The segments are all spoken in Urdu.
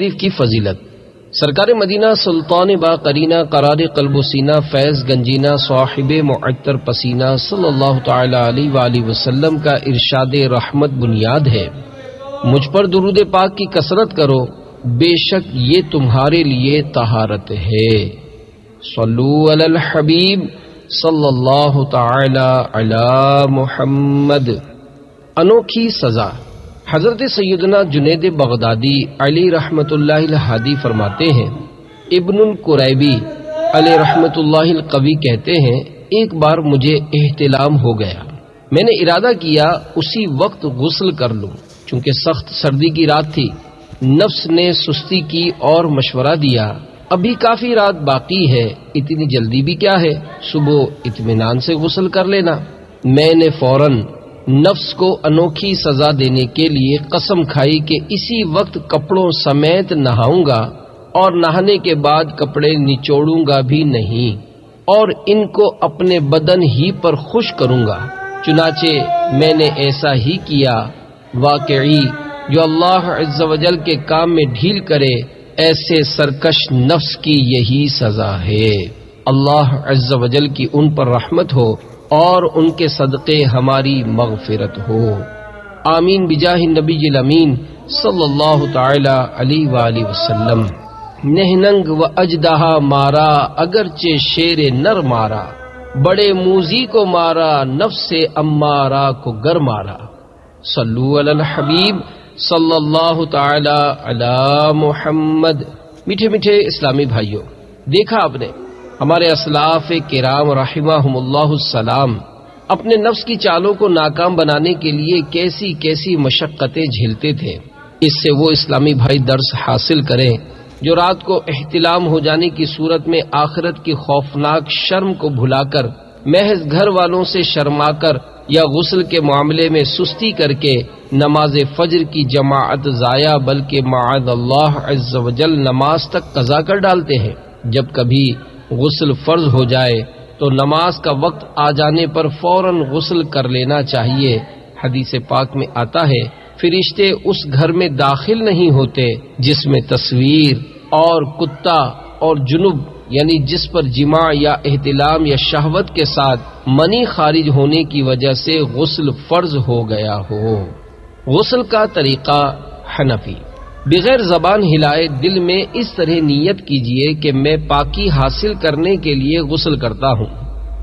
شریف کی فضیلت۔ سرکار مدینہ سلطان با قرینہ قرار قلب و سینہ فیض گنجینہ صاحب معطر پسینہ صلی اللہ تعالی علیہ وآلہ وسلم کا ارشاد رحمت بنیاد ہے، مجھ پر درود پاک کی کثرت کرو، بے شک یہ تمہارے لیے طہارت ہے۔ صلو علی الحبیب صلی اللہ تعالی علی محمد۔ انوکھی سزا۔ حضرت سیدنا جنید بغدادی علی رحمت اللہ الہادی فرماتے ہیں، ابن القریبی علی رحمت اللہ القوی کہتے ہیں، ایک بار مجھے احتلام ہو گیا، میں نے ارادہ کیا اسی وقت غسل کر لوں، چونکہ سخت سردی کی رات تھی۔ نفس نے سستی کی اور مشورہ دیا، ابھی کافی رات باقی ہے، اتنی جلدی بھی کیا ہے، صبح اطمینان سے غسل کر لینا۔ میں نے فوراً نفس کو انوکھی سزا دینے کے لیے قسم کھائی کہ اسی وقت کپڑوں سمیت نہاؤں گا اور نہانے کے بعد کپڑے نچوڑوں گا بھی نہیں، اور ان کو اپنے بدن ہی پر خشک کروں گا۔ چنانچہ میں نے ایسا ہی کیا۔ واقعی جو اللہ عز و جل کے کام میں ڈھیل کرے، ایسے سرکش نفس کی یہی سزا ہے۔ اللہ عز و جل کی ان پر رحمت ہو اور ان کے صدقے ہماری مغفرت ہو، آمین بجاہ النبی الامین صلی اللہ تعالی علیہ وآلہ وسلم۔ نہنگ و اجدہا مارا اگرچہ شیر نر مارا، بڑے موذی کو مارا نفس امارہ کو گر مارا۔ صلو علی الحبیب صلی اللہ تعالی علی محمد۔ میٹھے میٹھے اسلامی بھائیوں، دیکھا آپ نے ہمارے اسلاف کرام رحمہم اللہ السلام اپنے نفس کی چالوں کو ناکام بنانے کے لیے کیسی کیسی مشقتیں جھیلتے تھے۔ اس سے وہ اسلامی بھائی درس حاصل کریں جو رات کو احتلام ہو جانے کی صورت میں آخرت کی خوفناک شرم کو بھلا کر، محض گھر والوں سے شرما کر یا غسل کے معاملے میں سستی کر کے نماز فجر کی جماعت ضائع بلکہ معاذ اللہ عز و جل نماز تک قضا کر ڈالتے ہیں۔ جب کبھی غسل فرض ہو جائے تو نماز کا وقت آ جانے پر فوراً غسل کر لینا چاہیے۔ حدیث پاک میں آتا ہے، فرشتے اس گھر میں داخل نہیں ہوتے جس میں تصویر اور کتا اور جنب یعنی جس پر جماع یا احتلام یا شہوت کے ساتھ منی خارج ہونے کی وجہ سے غسل فرض ہو گیا ہو۔ غسل کا طریقہ حنفی۔ بغیر زبان ہلائے دل میں اس طرح نیت کیجئے کہ میں پاکی حاصل کرنے کے لیے غسل کرتا ہوں۔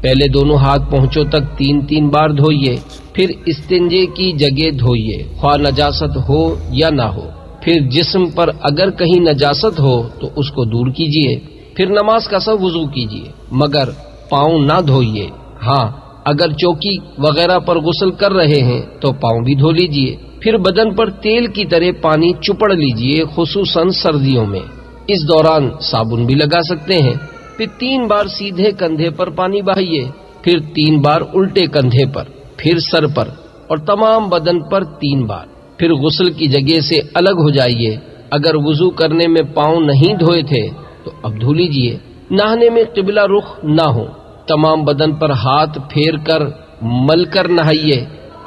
پہلے دونوں ہاتھ پہنچوں تک 3 بار دھوئیے، پھر استنجے کی جگہ دھوئیے، خواہ نجاست ہو یا نہ ہو۔ پھر جسم پر اگر کہیں نجاست ہو تو اس کو دور کیجئے، پھر نماز کا سب وضو کیجئے، مگر پاؤں نہ دھوئیے۔ ہاں، اگر چوکی وغیرہ پر غسل کر رہے ہیں تو پاؤں بھی دھو لیجئے۔ پھر بدن پر تیل کی طرح پانی چپڑ لیجئے، خصوصاً سردیوں میں۔ اس دوران صابن بھی لگا سکتے ہیں۔ پھر 3 بار سیدھے کندھے پر پانی بہائیے، پھر 3 بار الٹے کندھے پر، پھر سر پر اور تمام بدن پر 3 بار۔ پھر غسل کی جگہ سے الگ ہو جائیے۔ اگر وضو کرنے میں پاؤں نہیں دھوئے تھے تو اب دھو لیجئے۔ نہانے میں قبلہ رخ نہ ہو، تمام بدن پر ہاتھ پھیر کر مل کر نہائیے۔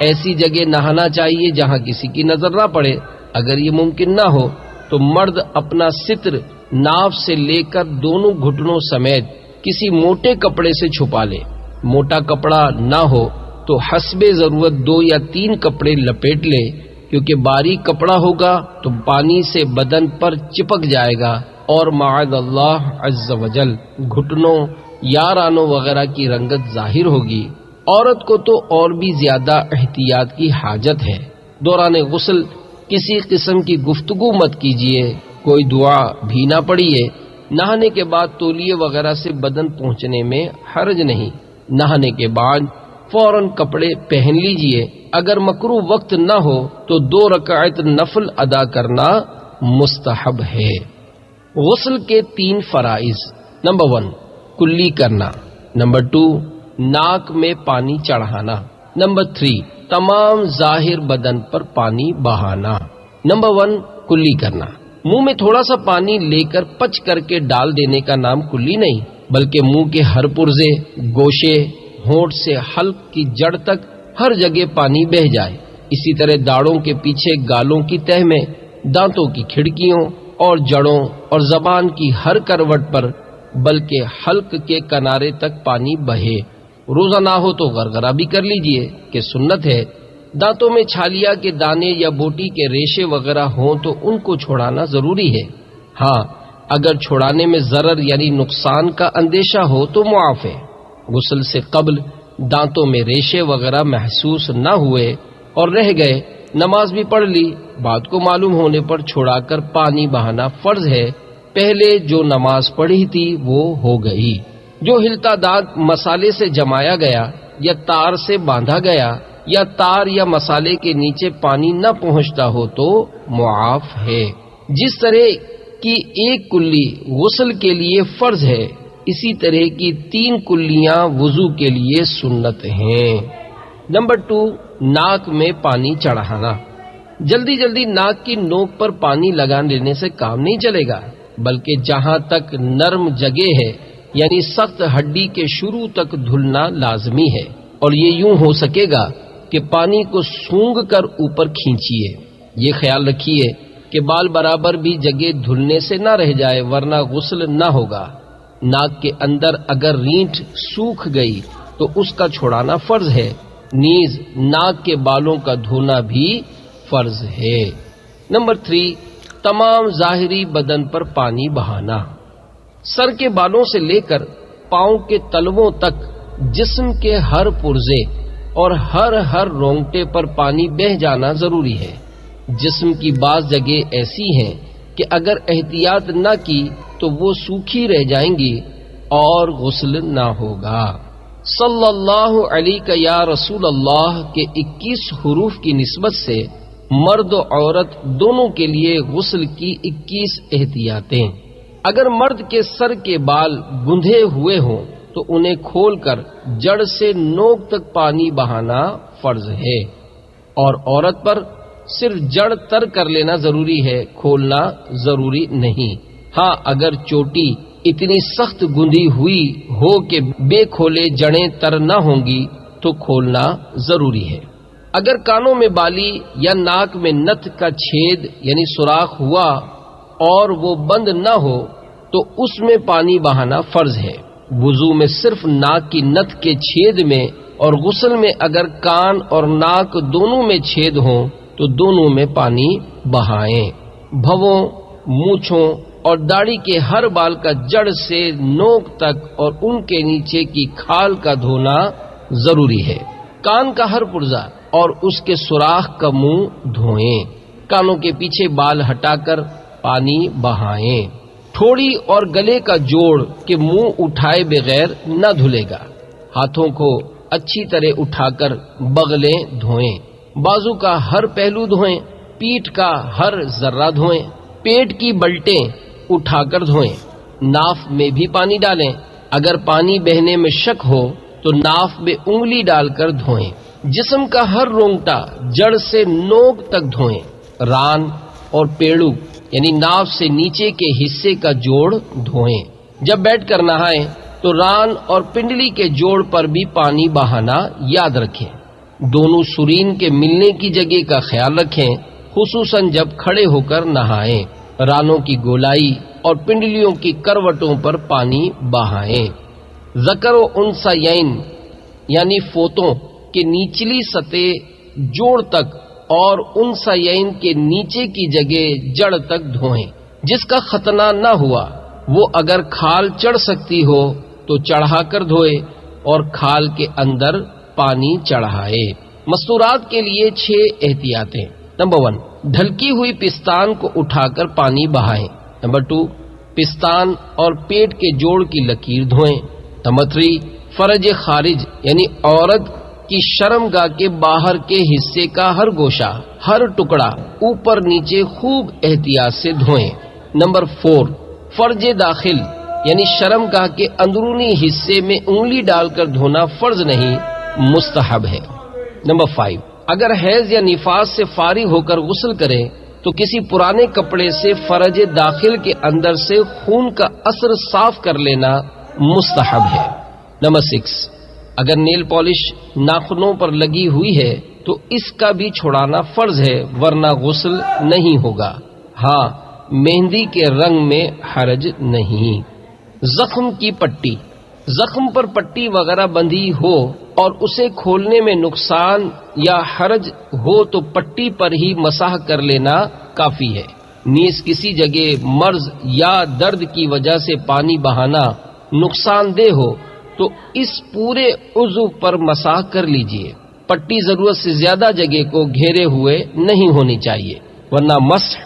ایسی جگہ نہانا چاہیے جہاں کسی کی نظر نہ پڑے۔ اگر یہ ممکن نہ ہو تو مرد اپنا ستر ناف سے لے کر دونوں گھٹنوں سمیت کسی موٹے کپڑے سے چھپا لے۔ موٹا کپڑا نہ ہو تو حسب ضرورت 2 یا 3 کپڑے لپیٹ لے، کیونکہ باریک کپڑا ہوگا تو پانی سے بدن پر چپک جائے گا اور معاذ اللہ عز و جل گھٹنوں یا رانوں وغیرہ کی رنگت ظاہر ہوگی۔ عورت کو تو اور بھی زیادہ احتیاط کی حاجت ہے۔ دوران غسل کسی قسم کی گفتگو مت کیجیے، کوئی دعا بھی نہ پڑھیے۔ نہانے کے بعد تولیے وغیرہ سے بدن پہنچنے میں حرج نہیں۔ نہانے کے بعد فوراً کپڑے پہن لیجئے۔ اگر مکروہ وقت نہ ہو تو 2 رکعت نفل ادا کرنا مستحب ہے۔ غسل کے 3 فرائض۔ نمبر 1 کلی کرنا، نمبر 2 ناک میں پانی چڑھانا، نمبر 3 تمام ظاہر بدن پر پانی بہانا۔ نمبر 1 کلی کرنا۔ منہ میں تھوڑا سا پانی لے کر پچ کر کے ڈال دینے کا نام کلی نہیں، بلکہ منہ کے ہر پرزے، گوشے، ہونٹ سے حلق کی جڑ تک ہر جگہ پانی بہہ جائے۔ اسی طرح داڑھوں کے پیچھے گالوں کی تہ میں، دانتوں کی کھڑکیوں اور جڑوں اور زبان کی ہر کروٹ پر بلکہ حلق کے کنارے تک پانی بہے۔ روزہ نہ ہو تو غرغرہ بھی کر لیجئے کہ سنت ہے۔ دانتوں میں چھالیا کے دانے یا بوٹی کے ریشے وغیرہ ہوں تو ان کو چھوڑانا ضروری ہے۔ ہاں اگر چھوڑانے میں ضرر یعنی نقصان کا اندیشہ ہو تو معاف ہے۔ غسل سے قبل دانتوں میں ریشے وغیرہ محسوس نہ ہوئے اور رہ گئے، نماز بھی پڑھ لی، بعد کو معلوم ہونے پر چھڑا کر پانی بہانا فرض ہے۔ پہلے جو نماز پڑھی تھی وہ ہو گئی۔ جو ہلتا دانت مسالے سے جمایا گیا یا تار سے باندھا گیا یا تار یا مسالے کے نیچے پانی نہ پہنچتا ہو تو معاف ہے۔ جس طرح کی ایک کلی غسل کے لیے فرض ہے، اسی طرح کی 3 کلیاں وضو کے لیے سنت ہیں۔ نمبر 2، ناک میں پانی چڑھانا۔ جلدی جلدی ناک کی نوک پر پانی لگا لینے سے کام نہیں چلے گا، بلکہ جہاں تک نرم جگہ ہے یعنی سخت ہڈی کے شروع تک دھلنا لازمی ہے، اور یہ یوں ہو سکے گا کہ پانی کو سونگھ کر اوپر کھینچیے۔ یہ خیال رکھیے کہ بال برابر بھی جگہ دھلنے سے نہ رہ جائے ورنہ غسل نہ ہوگا۔ ناک کے اندر اگر رینٹ سوکھ گئی تو اس کا چھڑانا فرض ہے، نیز ناک کے بالوں کا دھونا بھی فرض ہے۔ نمبر 3، تمام ظاہری بدن پر پانی بہانا۔ سر کے بالوں سے لے کر پاؤں کے تلووں تک جسم کے ہر پرزے اور ہر رونگٹے پر پانی بہہ جانا ضروری ہے۔ جسم کی بعض جگہ ایسی ہیں کہ اگر احتیاط نہ کی تو وہ سوکھی رہ جائیں گی اور غسل نہ ہوگا۔ صلی اللہ علیہ یا رسول اللہ کے 21 حروف کی نسبت سے مرد و عورت دونوں کے لیے غسل کی 21 احتیاطیں۔ اگر مرد کے سر کے بال گندھے ہوئے ہوں تو انہیں کھول کر جڑ سے نوک تک پانی بہانا فرض ہے، اور عورت پر صرف جڑ تر کر لینا ضروری ہے، کھولنا ضروری نہیں۔ ہاں اگر چوٹی اتنی سخت گندھی ہوئی ہو کہ بے کھولے جڑیں تر نہ ہوں گی تو کھولنا ضروری ہے۔ اگر کانوں میں بالی یا ناک میں نت کا چھید یعنی سوراخ ہوا اور وہ بند نہ ہو تو اس میں پانی بہانا فرض ہے۔ وضو میں صرف ناک کی نت کے چھید میں اور غسل میں اگر کان اور ناک دونوں میں چھید ہوں تو دونوں میں پانی بہائیں۔ بھووں، مونچھوں اور داڑھی کے ہر بال کا جڑ سے نوک تک اور ان کے نیچے کی کھال کا دھونا ضروری ہے۔ کان کا ہر پرزہ اور اس کے سوراخ کا منہ دھوئیں۔ کانوں کے پیچھے بال ہٹا کر پانی بہائیں۔ ٹھوڑی اور گلے کا جوڑ کے منہ اٹھائے بغیر نہ دھلے گا۔ ہاتھوں کو اچھی طرح اٹھا کر بغلیں دھوئیں۔ بازو کا ہر پہلو دھوئیں۔ پیٹھ کا ہر ذرہ دھوئیں۔ پیٹ کی بلٹیں اٹھا کر دھوئیں۔ ناف میں بھی پانی ڈالیں۔ اگر پانی بہنے میں شک ہو تو ناف میں انگلی ڈال کر دھوئیں۔ جسم کا ہر رونگٹا جڑ سے نوک تک دھوئیں۔ ران اور پیڑو یعنی ناف سے نیچے کے حصے کا جوڑ دھوئیں۔ جب بیٹھ کر نہائیں تو ران اور پنڈلی کے جوڑ پر بھی پانی بہانا یاد رکھیں۔ دونوں سرین کے ملنے کی جگہ کا خیال رکھیں، خصوصاً جب کھڑے ہو کر نہائیں۔ رانوں کی گولائی اور پنڈلیوں کی کروٹوں پر پانی بہائیں۔ ذکر و انثیین یعنی فوتوں کے نچلی سطح جوڑ تک اور انثیین کے نیچے کی جگہ جڑ تک دھوئیں۔ جس کا ختنہ نہ ہوا وہ اگر کھال چڑھ سکتی ہو تو چڑھا کر دھوئے اور کھال کے اندر پانی چڑھائے۔ مستورات کے لیے 6 احتیاطیں۔ نمبر 1، ڈھلکی ہوئی پستان کو اٹھا کر پانی بہائیں۔ نمبر 2، پستان اور پیٹ کے جوڑ کی لکیر دھوئیں۔ نمبر 3، فرج خارج یعنی عورت کی شرمگاہ کے باہر کے حصے کا ہر گوشہ، ہر ٹکڑا اوپر نیچے خوب احتیاط سے دھوئیں۔ نمبر 4، فرج داخل یعنی شرمگاہ کے اندرونی حصے میں انگلی ڈال کر دھونا فرض نہیں، مستحب ہے۔ نمبر 5، اگر حیض یا نفاس سے فارغ ہو کر غسل کریں تو کسی پرانے کپڑے سے فرج داخل کے اندر سے خون کا اثر صاف کر لینا مستحب ہے۔ نمبر 6، اگر نیل پالش ناخنوں پر لگی ہوئی ہے تو اس کا بھی چھڑانا فرض ہے ورنہ غسل نہیں ہوگا۔ ہاں مہندی کے رنگ میں حرج نہیں۔ زخم کی پٹی، زخم پر پٹی وغیرہ بندھی ہو اور اسے کھولنے میں نقصان یا حرج ہو تو پٹی پر ہی مسح کر لینا کافی ہے۔ نیز کسی جگہ مرض یا درد کی وجہ سے پانی بہانا نقصان دہ ہو تو اس پورے عضو پر مسح کر لیجئے۔ پٹی ضرورت سے زیادہ جگہ کو گھیرے ہوئے نہیں ہونی چاہیے ورنہ مسح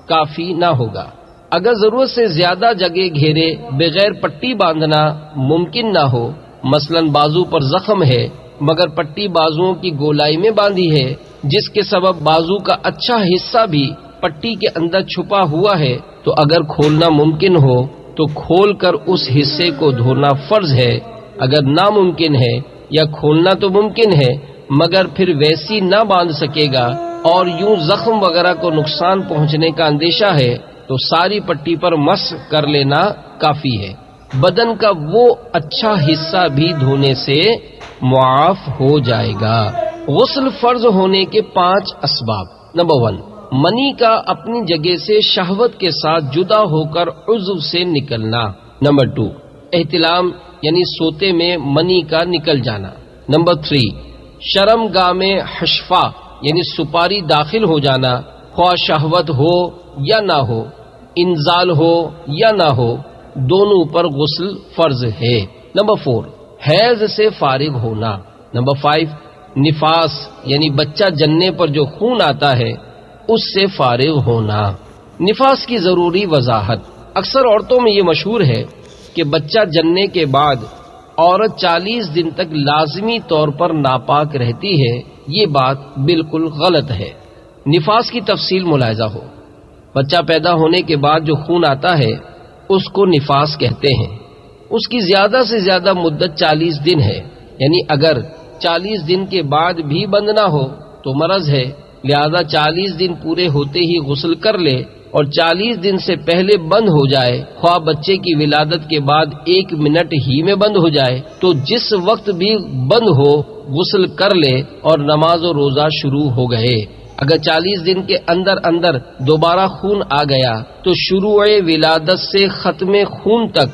کافی نہ ہوگا۔ اگر ضرورت سے زیادہ جگہ گھیرے بغیر پٹی باندھنا ممکن نہ ہو، مثلا بازو پر زخم ہے مگر پٹی بازوؤں کی گولائی میں باندھی ہے جس کے سبب بازو کا اچھا حصہ بھی پٹی کے اندر چھپا ہوا ہے، تو اگر کھولنا ممکن ہو تو کھول کر اس حصے کو دھونا فرض ہے۔ اگر ناممکن ہے یا کھولنا تو ممکن ہے مگر پھر ویسی نہ باندھ سکے گا اور یوں زخم وغیرہ کو نقصان پہنچنے کا اندیشہ ہے تو ساری پٹی پر مسح کر لینا کافی ہے۔ بدن کا وہ اچھا حصہ بھی دھونے سے معاف ہو جائے گا۔ غسل فرض ہونے کے 5 اسباب۔ نمبر 1، منی کا اپنی جگہ سے شہوت کے ساتھ جدا ہو کر عضو سے نکلنا۔ نمبر 2، احتلام یعنی سوتے میں منی کا نکل جانا۔ نمبر 3، شرم گاہ میں حشفہ یعنی سپاری داخل ہو جانا، خواہ شہوت ہو یا نہ ہو، انزال ہو یا نہ ہو، دونوں پر غسل فرض ہے۔ نمبر 4، حیض سے فارغ ہونا۔ نمبر 5، نفاس یعنی بچہ جننے پر جو خون آتا ہے اس سے فارغ ہونا۔ نفاس کی ضروری وضاحت۔ اکثر عورتوں میں یہ مشہور ہے کہ بچہ جننے کے بعد عورت 40 دن تک لازمی طور پر ناپاک رہتی ہے۔ یہ بات بالکل غلط ہے۔ نفاس کی تفصیل ملاحظہ ہو۔ بچہ پیدا ہونے کے بعد جو خون آتا ہے اس کو نفاس کہتے ہیں۔ اس کی زیادہ سے زیادہ مدت 40 دن ہے، یعنی اگر 40 دن کے بعد بھی بند نہ ہو تو مرض ہے، لہذا 40 دن پورے ہوتے ہی غسل کر لے، اور 40 دن سے پہلے بند ہو جائے، خواہ بچے کی ولادت کے بعد 1 منٹ ہی میں بند ہو جائے، تو جس وقت بھی بند ہو غسل کر لے اور نماز و روزہ شروع ہو گئے۔ اگر 40 دن کے اندر اندر دوبارہ خون آ گیا تو شروع ولادت سے ختم خون تک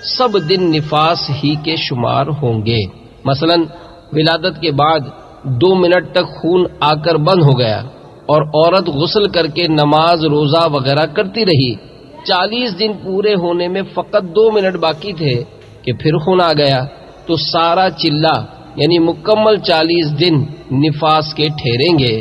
سب دن نفاس ہی کے شمار ہوں گے۔ مثلا ولادت کے بعد 2 منٹ تک خون آ کر بند ہو گیا اور عورت غسل کر کے نماز روزہ وغیرہ کرتی رہی، 40 دن پورے ہونے میں فقط 2 منٹ باقی تھے کہ پھر خون آ گیا، تو سارا چلہ یعنی مکمل 40 دن نفاس کے ٹھہریں گے۔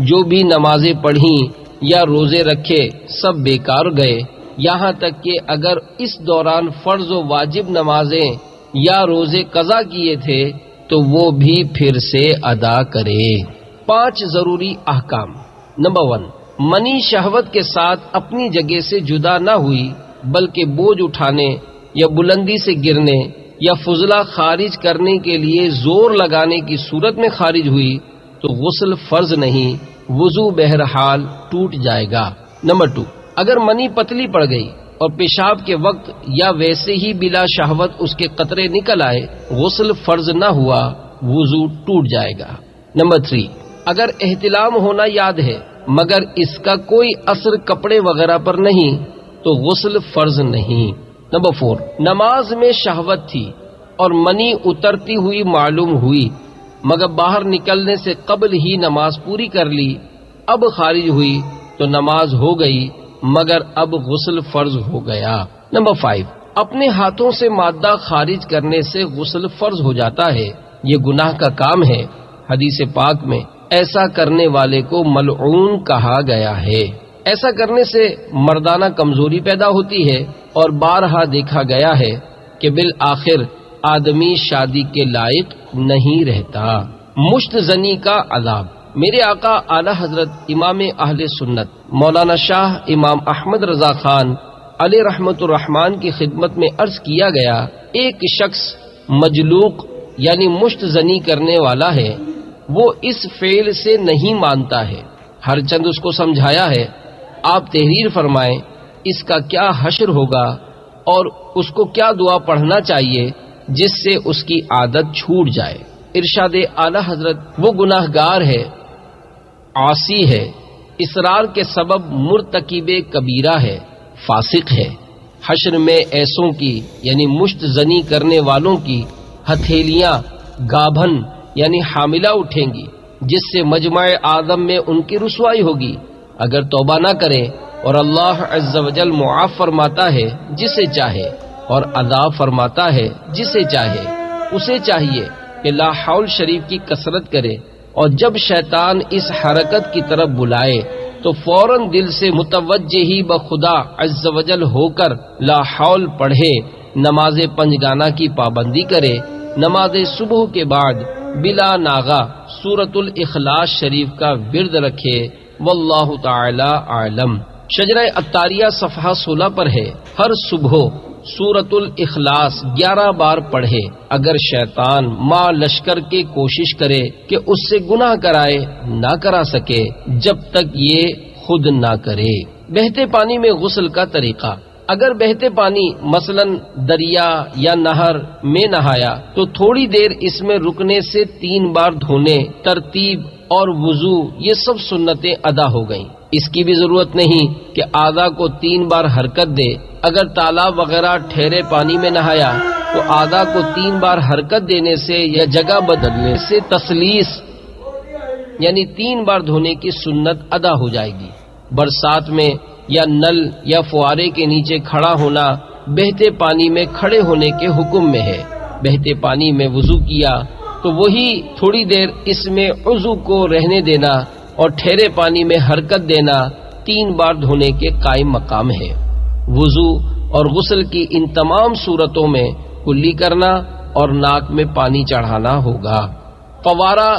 جو بھی نمازیں پڑھیں یا روزے رکھے سب بیکار گئے، یہاں تک کہ اگر اس دوران فرض و واجب نمازیں یا روزے قضا کیے تھے تو وہ بھی پھر سے ادا کرے۔ 5 ضروری احکام۔ نمبر 1، منی شہوت کے ساتھ اپنی جگہ سے جدا نہ ہوئی بلکہ بوجھ اٹھانے یا بلندی سے گرنے یا فضلہ خارج کرنے کے لیے زور لگانے کی صورت میں خارج ہوئی تو غسل فرض نہیں، وضو بہرحال ٹوٹ جائے گا۔ نمبر 2، اگر منی پتلی پڑ گئی اور پیشاب کے وقت یا ویسے ہی بلا شہوت اس کے قطرے نکل آئے، غسل فرض نہ ہوا، وضو ٹوٹ جائے گا۔ نمبر 3، اگر احتلام ہونا یاد ہے مگر اس کا کوئی اثر کپڑے وغیرہ پر نہیں تو غسل فرض نہیں۔ نمبر 4، نماز میں شہوت تھی اور منی اترتی ہوئی معلوم ہوئی مگر باہر نکلنے سے قبل ہی نماز پوری کر لی، اب خارج ہوئی تو نماز ہو گئی مگر اب غسل فرض ہو گیا۔ نمبر 5، اپنے ہاتھوں سے مادہ خارج کرنے سے غسل فرض ہو جاتا ہے، یہ گناہ کا کام ہے۔ حدیث پاک میں ایسا کرنے والے کو ملعون کہا گیا ہے۔ ایسا کرنے سے مردانہ کمزوری پیدا ہوتی ہے اور بارہا دیکھا گیا ہے کہ بالآخر آدمی شادی کے لائق نہیں رہتا۔ مشت زنی کا عذاب۔ میرے آقا اعلی حضرت امام اہل سنت مولانا شاہ امام احمد رضا خان علیہ رحمت الرحمان کی خدمت میں عرض کیا گیا، ایک شخص مجلوق یعنی مشت زنی کرنے والا ہے، وہ اس فعل سے نہیں مانتا ہے، ہر چند اس کو سمجھایا ہے، آپ تحریر فرمائیں اس کا کیا حشر ہوگا اور اس کو کیا دعا پڑھنا چاہیے جس سے اس کی عادت چھوٹ جائے۔ ارشاد اعلی حضرت، وہ گناہ گار ہے، عاصی ہے، اصرار کے سبب مرتکب کبیرہ ہے، فاسق ہے۔ حشر میں ایسوں کی یعنی مشت زنی کرنے والوں کی ہتھیلیاں گابھن یعنی حاملہ اٹھیں گی، جس سے مجمع اعظم میں ان کی رسوائی ہوگی اگر توبہ نہ کریں، اور اللہ عز و جل معاف فرماتا ہے جسے چاہے اور عذاب فرماتا ہے جسے چاہے۔ اسے چاہیے کہ لا حول شریف کی کثرت کرے، اور جب شیطان اس حرکت کی طرف بلائے تو فوراً دل سے متوجہ ہی بخدا عز و جل ہو کر لا حول پڑھے، نماز پنجگانہ کی پابندی کرے، نماز صبح کے بعد بلا ناغہ سورۃ الاخلاص شریف کا ورد رکھے۔ واللہ تعالی اعلم۔ شجرہ عطاریہ صفحہ 16 پر ہے، ہر صبح سورۃ الاخلاص 11 بار پڑھے۔ اگر شیطان ماں لشکر کے کوشش کرے کہ اس سے گناہ کرائے، نہ کرا سکے جب تک یہ خود نہ کرے۔ بہتے پانی میں غسل کا طریقہ۔ اگر بہتے پانی مثلا دریا یا نہر میں نہایا تو تھوڑی دیر اس میں رکنے سے 3 بار دھونے، ترتیب اور وضو یہ سب سنتیں ادا ہو گئیں۔ اس کی بھی ضرورت نہیں کہ اعضاء کو 3 بار حرکت دے۔ اگر تالاب وغیرہ ٹھہرے پانی میں نہایا تو اعضاء کو 3 بار حرکت دینے سے یا جگہ بدلنے سے تسلیس یعنی 3 بار دھونے کی سنت ادا ہو جائے گی۔ برسات میں یا نل یا فوارے کے نیچے کھڑا ہونا بہتے پانی میں کھڑے ہونے کے حکم میں ہے۔ بہتے پانی میں وضو کیا تو وہی تھوڑی دیر اس میں عضو کو رہنے دینا اور ٹھہرے پانی میں حرکت دینا 3 بار دھونے کے قائم مقام ہے۔ وضو اور غسل کی ان تمام صورتوں میں کلی کرنا اور ناک میں پانی چڑھانا ہوگا۔ فوارہ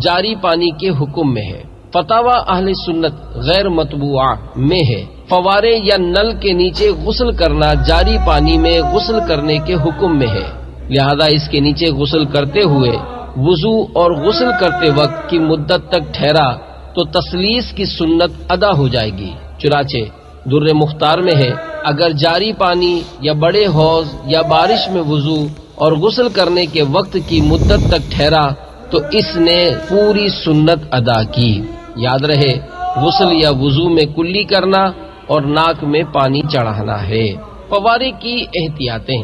جاری پانی کے حکم میں ہے۔ فتاوی اہل سنت غیر مطبوعہ میں ہے، فوارے یا نل کے نیچے غسل کرنا جاری پانی میں غسل کرنے کے حکم میں ہے، لہذا اس کے نیچے غسل کرتے ہوئے وضو اور غسل کرتے وقت کی مدت تک ٹھہرا تو تسلیس کی سنت ادا ہو جائے گی۔ چنانچہ در مختار میں ہے، اگر جاری پانی یا بڑے حوض یا بارش میں وضو اور غسل کرنے کے وقت کی مدت تک ٹھہرا تو اس نے پوری سنت ادا کی۔ یاد رہے غسل یا وضو میں کلی کرنا اور ناک میں پانی چڑھانا ہے۔ فوارے کی احتیاطیں۔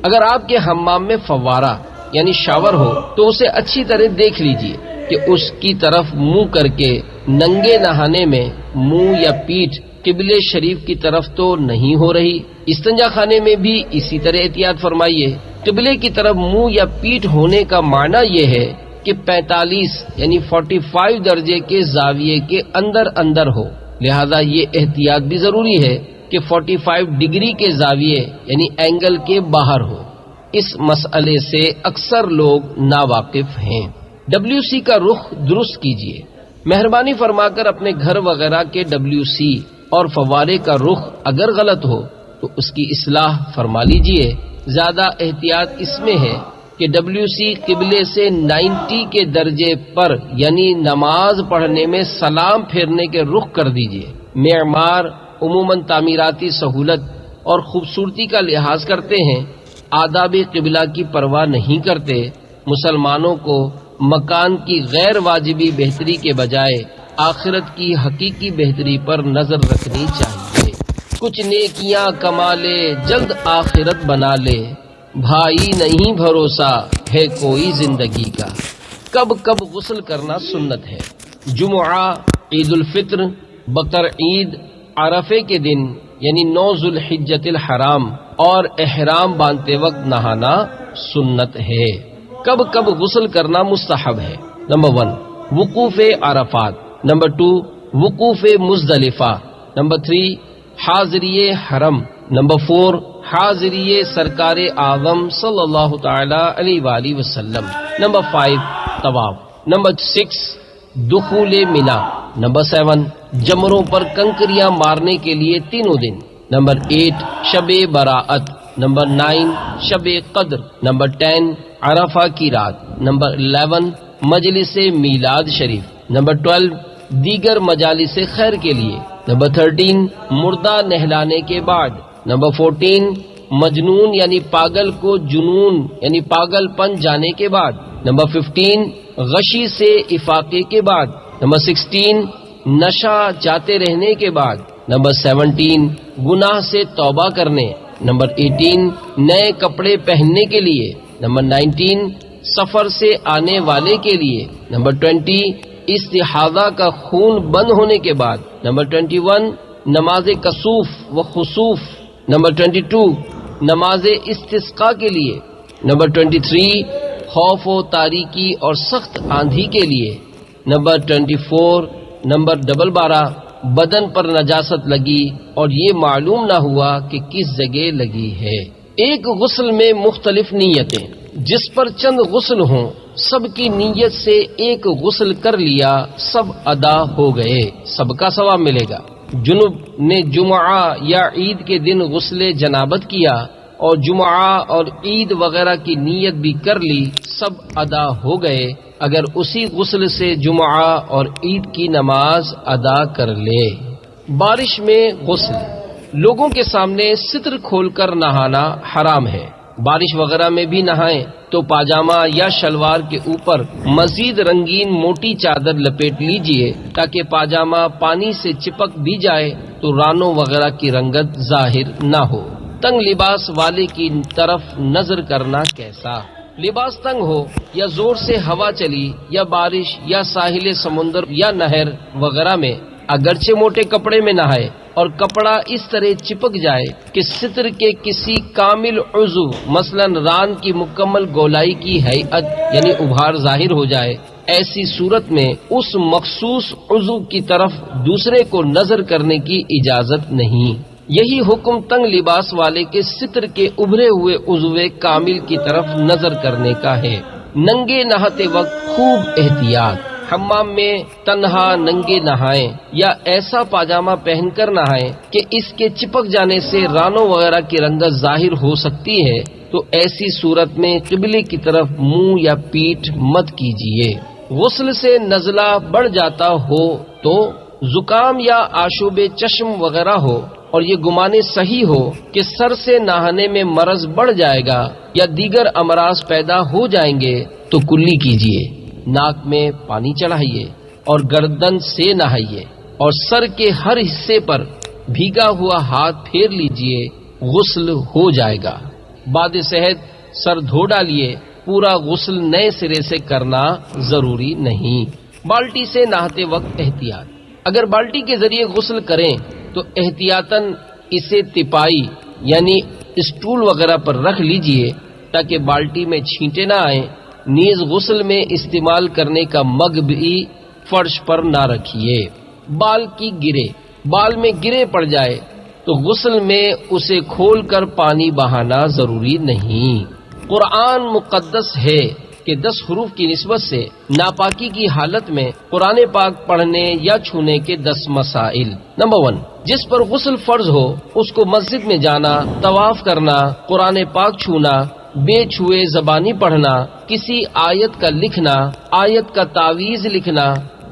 اگر آپ کے حمام میں فوارہ یعنی شاور ہو تو اسے اچھی طرح دیکھ لیجئے کہ اس کی طرف منہ کر کے ننگے نہانے میں منہ یا پیٹھ قبلے شریف کی طرف تو نہیں ہو رہی۔ استنجا خانے میں بھی اسی طرح احتیاط فرمائیے۔ قبلے کی طرف منہ یا پیٹھ ہونے کا معنی یہ ہے کہ 45 یعنی 45 درجے کے زاویے کے اندر ہو، لہذا یہ احتیاط بھی ضروری ہے کہ 45 ڈگری کے زاویے یعنی اینگل کے باہر ہو۔ اس مسئلے سے اکثر لوگ ناواقف ہیں۔ WC کا رخ درست کیجیے۔ مہربانی فرما کر اپنے گھر وغیرہ کے WC اور فوارے کا رخ اگر غلط ہو تو اس کی اصلاح فرما لیجیے۔ زیادہ احتیاط اس میں ہے کہ WC قبلے سے 90 کے درجے پر یعنی نماز پڑھنے میں سلام پھیرنے کے رخ کر دیجیے۔ معمار عموماً تعمیراتی سہولت اور خوبصورتی کا لحاظ کرتے ہیں، آداب قبلہ کی پرواہ نہیں کرتے۔ مسلمانوں کو مکان کی غیر واجبی بہتری کے بجائے آخرت کی حقیقی بہتری پر نظر رکھنی چاہیے۔ کچھ نیکیاں کما لے جلد آخرت بنا لے، بھائی نہیں بھروسہ ہے کوئی زندگی کا۔ کب کب غسل کرنا سنت ہے؟ جمعہ، عید الفطر، بقر عید، عرفے کے دن یعنی 9 ذوالحجۃ الحرام اور احرام باندھتے وقت نہانا سنت ہے۔ کب کب غسل کرنا مستحب ہے؟ نمبر 1 وقوف عرفات، نمبر 2 وقوف مزدلفہ، نمبر 3 حاضری حرم، نمبر 4 حاضری سرکار اعظم صلی اللہ تعالی علیہ وآلہ وسلم، نمبر 5 طواف، نمبر 6 دخول منا، نمبر 7 جمروں پر کنکریاں مارنے کے لیے تینوں دن، نمبر 8 شب براءت، نمبر 9 شب قدر، نمبر 10 عرفہ کی رات، نمبر 11 مجلس میلاد شریف، نمبر 12 دیگر مجالس خیر کے لیے، نمبر 13 مردہ نہلانے کے بعد، نمبر 14 مجنون یعنی پاگل کو جنون یعنی پاگل پن جانے کے بعد، نمبر 15 غشی سے افاقے کے بعد، نمبر 16 نشہ جاتے رہنے کے بعد، نمبر 17 گناہ سے توبہ کرنے، نمبر 18 نئے کپڑے پہننے کے لیے، نمبر 19 سفر سے آنے والے کے لیے، نمبر 20 استحاضہ کا خون بند ہونے کے بعد، نمبر 21 نماز کسوف و خسوف، نمبر 22 نماز استسقاء کے لیے، نمبر 23 خوف و تاریکی اور سخت آندھی کے لیے، نمبر 24 نمبر 12 بدن پر نجاست لگی اور یہ معلوم نہ ہوا کہ کس جگہ لگی ہے۔ ایک غسل میں مختلف نیتیں، جس پر چند غسل ہوں سب کی نیت سے ایک غسل کر لیا، سب ادا ہو گئے، سب کا ثواب ملے گا۔ جنب نے جمعہ یا عید کے دن غسل جنابت کیا اور جمعہ اور عید وغیرہ کی نیت بھی کر لی، سب ادا ہو گئے اگر اسی غسل سے جمعہ اور عید کی نماز ادا کر لے۔ بارش میں غسل، لوگوں کے سامنے ستر کھول کر نہانا حرام ہے۔ بارش وغیرہ میں بھی نہائیں تو پاجامہ یا شلوار کے اوپر مزید رنگین موٹی چادر لپیٹ لیجئے تاکہ پاجامہ پانی سے چپک بھی جائے تو رانوں وغیرہ کی رنگت ظاہر نہ ہو۔ تنگ لباس والے کی طرف نظر کرنا کیسا؟ لباس تنگ ہو یا زور سے ہوا چلی یا بارش یا ساحل سمندر یا نہر وغیرہ میں، اگرچہ موٹے کپڑے میں نہائے اور کپڑا اس طرح چپک جائے کہ ستر کے کسی کامل عضو مثلا ران کی مکمل گولائی کی ہیئت یعنی ابھار ظاہر ہو جائے، ایسی صورت میں اس مخصوص عضو کی طرف دوسرے کو نظر کرنے کی اجازت نہیں۔ یہی حکم تنگ لباس والے کے ستر کے ابھرے ہوئے عضو کامل کی طرف نظر کرنے کا ہے۔ ننگے نہاتے وقت خوب احتیاط، حمام میں تنہا ننگے نہائیں یا ایسا پاجامہ پہن کر نہائیں کہ اس کے چپک جانے سے رانوں وغیرہ کی رنگت ظاہر ہو سکتی ہے، تو ایسی صورت میں قبلے کی طرف منہ یا پیٹھ مت کیجیے۔ غسل سے نزلہ بڑھ جاتا ہو تو زکام یا آشوب چشم وغیرہ ہو اور یہ گمانے صحیح ہو کہ سر سے نہانے میں مرض بڑھ جائے گا یا دیگر امراض پیدا ہو جائیں گے تو کلی کیجیے، ناک میں پانی چڑھائیے اور گردن سے نہائیے اور سر کے ہر حصے پر بھیگا ہوا ہاتھ پھیر لیجیے، غسل ہو جائے گا۔ بعد صحت سر دھو ڈالیے، پورا غسل نئے سرے سے کرنا ضروری نہیں۔ بالٹی سے نہاتے وقت احتیاط، اگر بالٹی کے ذریعے غسل کریں تو احتیاطاً اسے تپائی یعنی اسٹول وغیرہ پر رکھ لیجئے تاکہ بالٹی میں چھینٹے نہ آئیں۔ نیز غسل میں استعمال کرنے کا مگ بھی فرش پر نہ رکھیے۔ بال کی گرے، بال میں گرے پڑ جائے تو غسل میں اسے کھول کر پانی بہانا ضروری نہیں۔ قرآن مقدس ہے کہ 10 حروف کی نسبت سے ناپاکی کی حالت میں قرآن پاک پڑھنے یا چھونے کے 10 مسائل۔ نمبر 1، جس پر غسل فرض ہو اس کو مسجد میں جانا، طواف کرنا، قرآن پاک چھونا، بے چھوئے زبانی پڑھنا، کسی آیت کا لکھنا، آیت کا تعویذ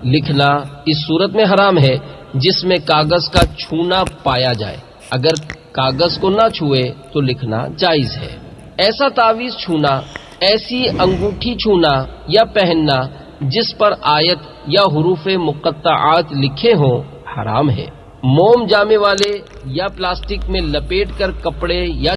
لکھنا اس صورت میں حرام ہے جس میں کاغذ کا چھونا پایا جائے۔ اگر کاغذ کو نہ چھوئے تو لکھنا جائز ہے۔ ایسا تعویذ چھونا، ایسی انگوٹھی چھونا یا پہننا جس پر آیت یا حروف مقطعات لکھے ہوں حرام ہے۔ موم جامے والے یا پلاسٹک میں لپیٹ کر کپڑے یا